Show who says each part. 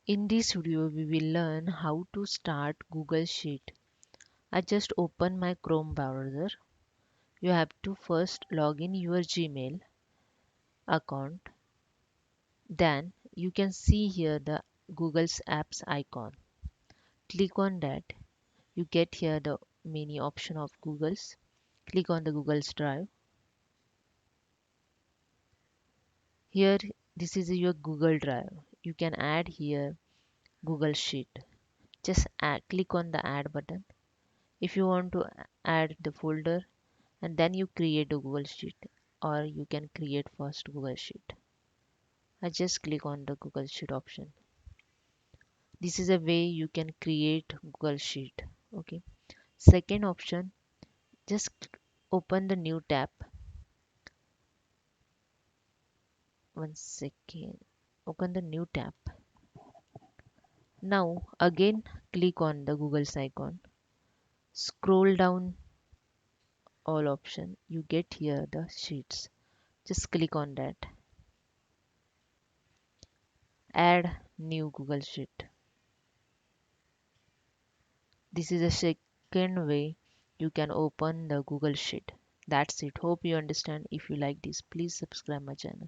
Speaker 1: In this video, we will learn how to start Google Sheet. I just open my Chrome browser. You have to first log in your Gmail account. Then you can see here the Google's apps icon. Click on that. You get here the many option of Google's. Click on the Google's Drive. Here, this is your Google Drive. You can add here Google Sheet. Just click on the add button. If you want to add the folder, and then you create a Google Sheet, or you can create first Google Sheet. I just click on the Google Sheet option. This is a way you can create Google Sheet. Okay. Second option, just open the new tab. One second. Open the new tab. Now again click on the Google's icon. Scroll down all option. You get here the sheets. Just click on that. Add new Google Sheet. This is a second way you can open the Google Sheet. That's it. Hope you understand. If you like this, please subscribe my channel.